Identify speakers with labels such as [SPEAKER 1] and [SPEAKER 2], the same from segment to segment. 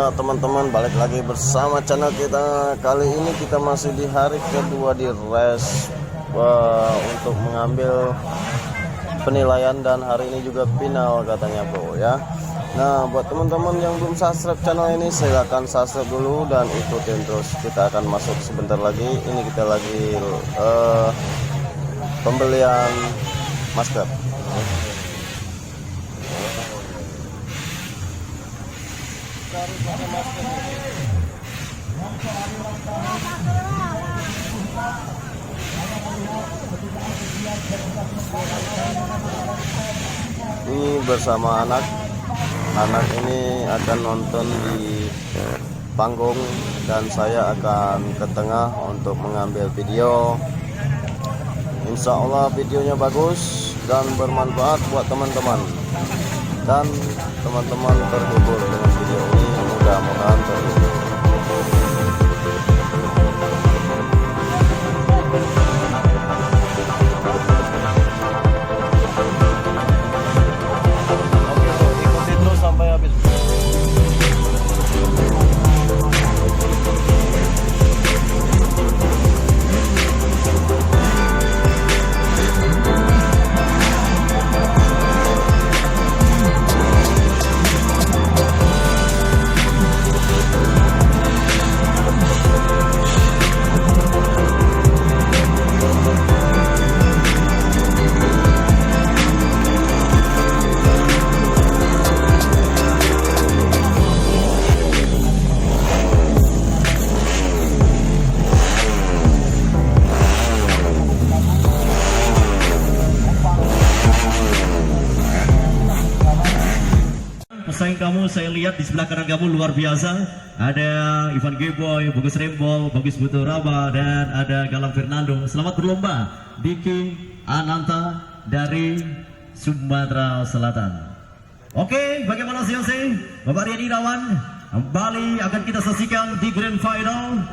[SPEAKER 1] Ya teman-teman, balik lagi bersama channel kita. Kali ini kita masih di hari kedua di race untuk mengambil penilaian, dan hari ini juga final katanya bro ya. Nah buat teman-teman yang belum subscribe channel ini, silahkan subscribe dulu dan ikutin terus. Kita akan masuk sebentar lagi. Ini kita lagi pembelian masker. Ini bersama anak ini akan nonton di panggung, dan saya akan ke tengah untuk mengambil video. Insya Allah videonya bagus dan bermanfaat buat teman-teman, dan teman-teman terhibur dengan video ini, mudah-mudahan terhibur.
[SPEAKER 2] Pesaing kamu saya lihat di sebelah kanan kamu luar biasa. Ada Ivan Geboy, Bagus Rembol, Bagus Buturaba, dan ada Galang Fernando. Selamat berlomba Diki Ananta dari Sumatera Selatan. Oke, bagaimana hasilnya? Bapak Rian Irawan kembali akan kita saksikan di Grand Final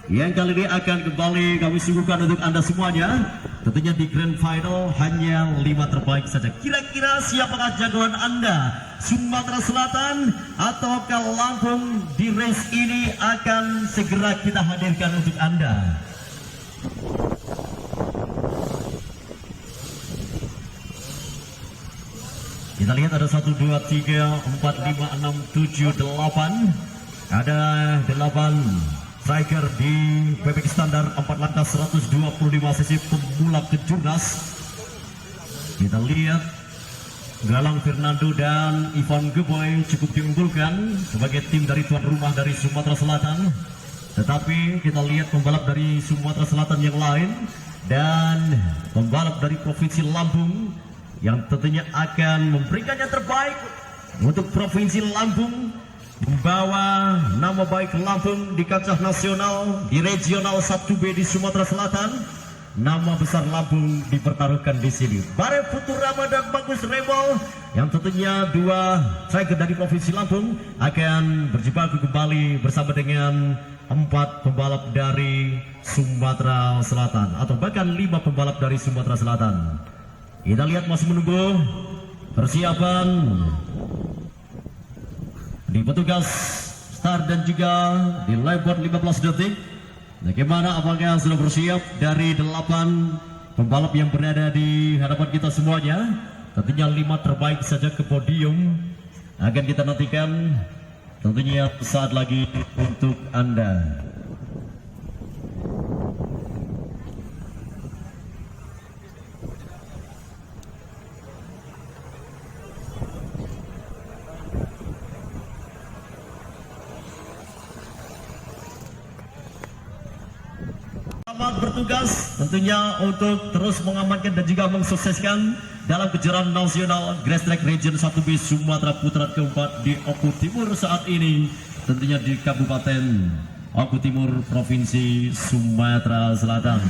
[SPEAKER 2] yang kali ini akan kembali kami suguhkan untuk Anda semuanya. Tentunya di Grand Final hanya 5 terbaik saja. Kira-kira siapakah jagoan Anda? Sumatera Selatan atau Lampung? Di race ini akan segera kita hadirkan untuk Anda. Kita lihat ada 1, 2, 3, 4, 5, 6, 7, 8. Ada 8 striker di PPK standar 4 lantas 125 cc pemula kejurnas. Kita lihat Galang Fernando dan Ivan Geboy cukup diunggulkan sebagai tim dari tuan rumah dari Sumatera Selatan. Tetapi kita lihat pembalap dari Sumatera Selatan yang lain dan pembalap dari Provinsi Lampung yang tentunya akan memberikan yang terbaik untuk Provinsi Lampung, membawa nama baik Lampung di kancah nasional di regional 1B di Sumatera Selatan. Nama besar Lampung dipertaruhkan di sini. Bare Futurama dan Bagus Rembol yang tentunya 2 striker dari Provinsi Lampung akan berjibaku kembali bersama dengan 4 pembalap dari Sumatera Selatan, atau bahkan 5 pembalap dari Sumatera Selatan. Kita lihat masih menunggu persiapan di petugas start dan juga di live board 15 detik. Bagaimana, apakah sudah bersiap dari 8 pembalap yang berada di hadapan kita semuanya? Tentunya 5 terbaik saja ke podium akan kita nantikan tentunya saat lagi untuk Anda. Selamat bertugas tentunya untuk terus mengamankan dan juga mensukseskan dalam kejuaraan nasional Grass Track Region 1B Sumatera Putaran keempat di Oku Timur saat ini, tentunya di Kabupaten Oku Timur, Provinsi Sumatera Selatan.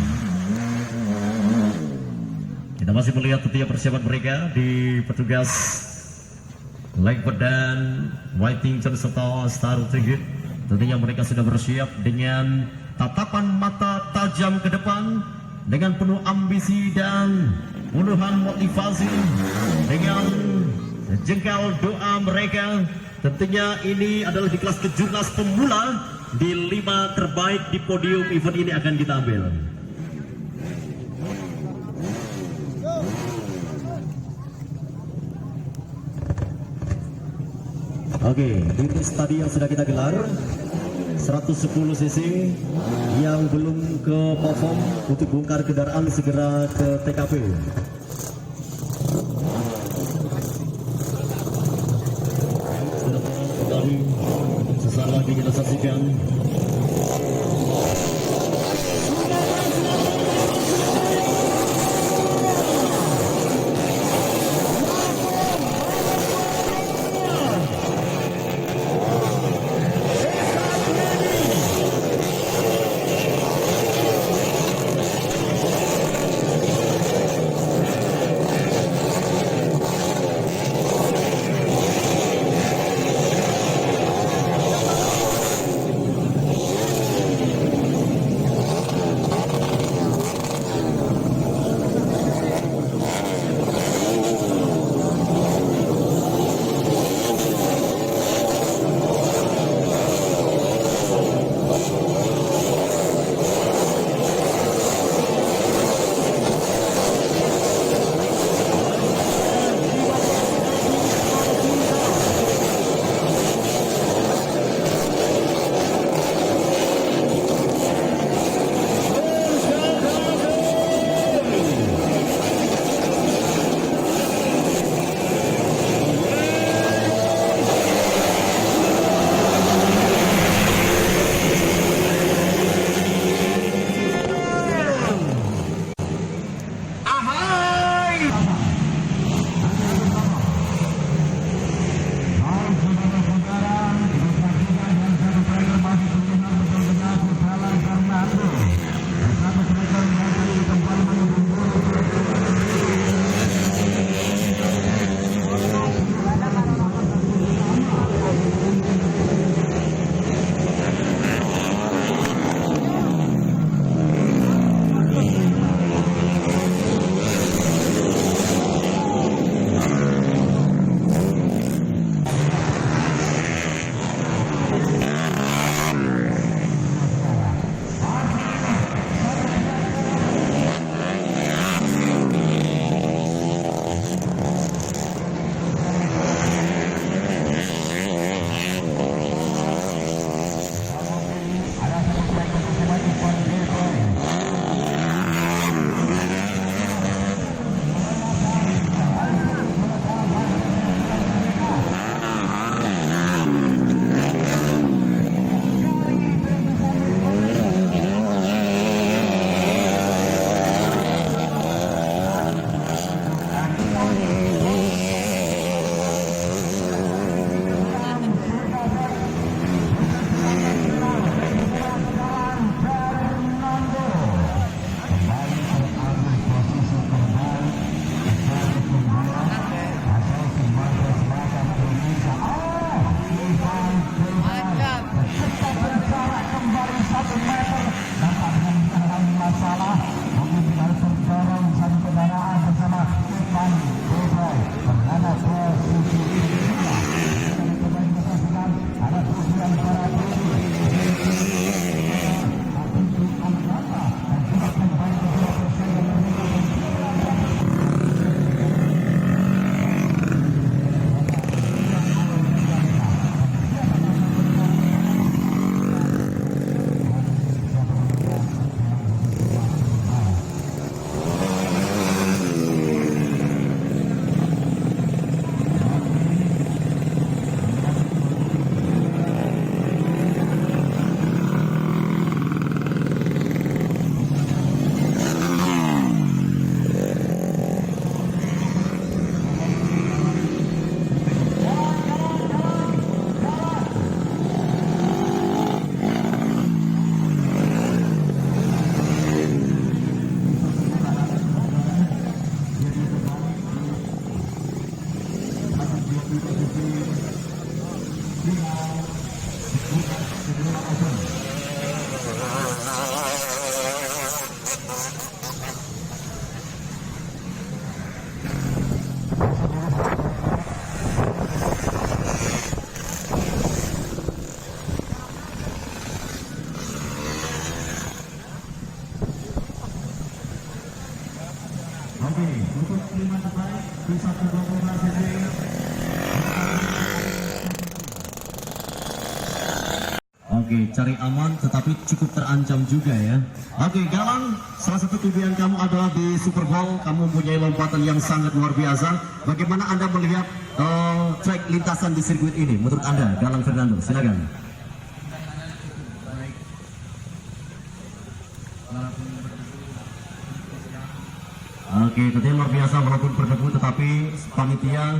[SPEAKER 2] Kita masih melihat tentunya persiapan mereka di petugas Legbert dan Whitington serta Star Trigger. Tentunya mereka sudah bersiap dengan tatapan mata tajam ke depan, dengan penuh ambisi dan puluhan motivasi, dengan jengkal doa mereka Tentunya ini adalah di kelas kejurnas pemula, di 5 terbaik di podium event ini akan kita ambil. Oke, di tadi yang sudah kita gelar 110 cc yang belum ke perform untuk bongkar kendaraan segera ke TKP. Kembali sesaat lagi kita saksikan. pengiriman terbaik di 125 cc. Oke, cari aman tetapi cukup terancam juga ya. Oke, Galang, salah satu kelebihan kamu adalah di Super Bowl, kamu mempunyai lompatan yang sangat luar biasa. Bagaimana Anda melihat track lintasan di sirkuit ini? Menurut Anda, Galang Fernando, silakan. Oke, tentunya luar biasa walaupun berdebu, tetapi panitia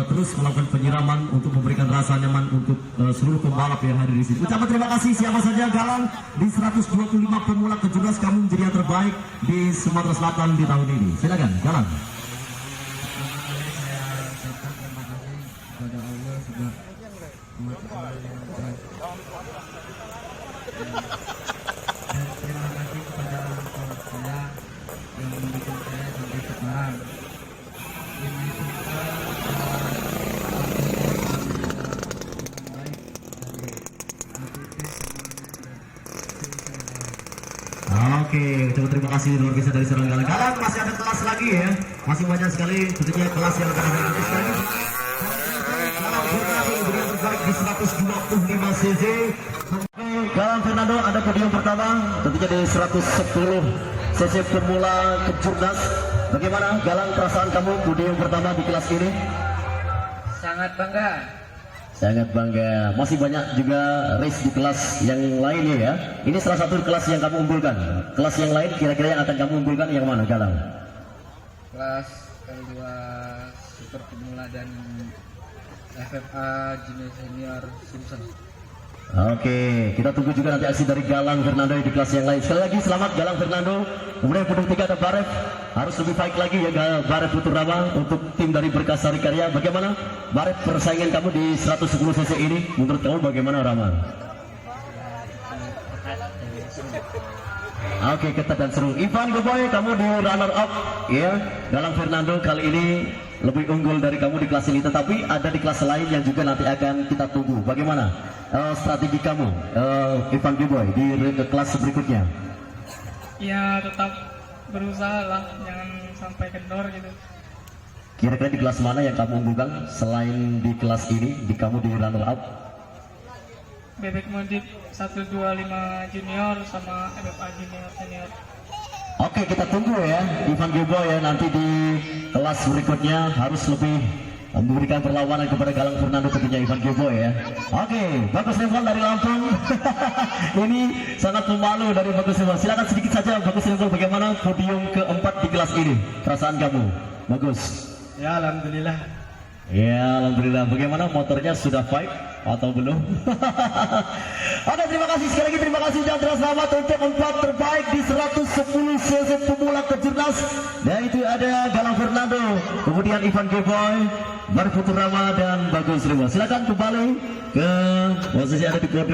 [SPEAKER 2] terus melakukan penyiraman untuk memberikan rasa nyaman untuk seluruh pembalap yang hadir di sini. Ucapan terima kasih siapa saja Galang di 125 pemula ke-17, kamu menjadi yang terbaik di Sumatera Selatan di tahun ini. Silakan Galang.
[SPEAKER 3] Kepada Allah sudah mematuhi yang baik. Dan terima kasih kepada orang tua saya yang mendukung saya sampai sekarang. Ini semua baik dari
[SPEAKER 2] Oke, coba terima kasih luar biasa dari seorang Galang. Galang masih ada kelas lagi ya, masih banyak sekali tentunya kelas yang akan ada lagi. Galang Fernando menjadi yang terbaik di 125 cc. Galang Fernando ada podium pertama tentunya di 110 cc pemula ke-17. Bagaimana Galang perasaan kamu podium pertama di kelas ini?
[SPEAKER 3] sangat bangga.
[SPEAKER 2] Sangat bangga. Masih banyak juga race di kelas yang lainnya ya. Ini salah satu kelas yang kamu unggulkan. Kelas yang lain kira-kira yang akan kamu unggulkan yang mana Galang?
[SPEAKER 3] Kelas L2 Super Pemula dan FFA Junior Senior Simpson.
[SPEAKER 2] Oke, kita tunggu juga nanti aksi dari Galang Fernando di kelas yang lain. Sekali lagi selamat Galang Fernando. Kemudian podium 3 ada Baref. Harus lebih baik lagi ya Baref Putu Rama untuk tim dari Berkas Sari Karya. Bagaimana Baref persaingan kamu di 110 cc ini? Menurut kamu bagaimana Rama? Oke, ketat dan seru. Ivan Goboy, kamu di runner up ya. Galang Fernando kali ini lebih unggul dari kamu di kelas ini, tetapi ada di kelas lain yang juga nanti akan kita tunggu. Bagaimana strategi kamu, Ivan Goboy, di kelas berikutnya?
[SPEAKER 4] Ya tetap berusaha lah, jangan sampai kendor gitu.
[SPEAKER 2] Kira-kira di kelas mana yang kamu unggulkan selain di kelas ini, di kamu di runner up?
[SPEAKER 4] Bebek Modif 125 junior sama FFA junior senior.
[SPEAKER 2] Oke, kita tunggu ya Ivan Goboy ya, nanti di kelas berikutnya harus lebih memberikan perlawanan kepada Galang Fernando tentunya Ivan Goboy ya. Oke, Bagus Level dari Lampung. Ini sangat pemalu dari Bagus Level. Silakan sedikit saja Bagus Level, bagaimana podium keempat di kelas ini? Perasaan kamu, Bagus?
[SPEAKER 4] Ya alhamdulillah.
[SPEAKER 2] Ya alhamdulillah. Bagaimana motornya, sudah fight atau belum? Oke, terima kasih sekali lagi, terima kasih dan selamat untuk empat terbaik di 110 cc pemula ke-17. Dan itu ada Galang Fernando, kemudian Ivan Goboy, Baref Putu Rama dan Bagus Level. Silakan kembali ke posisi ada di podium.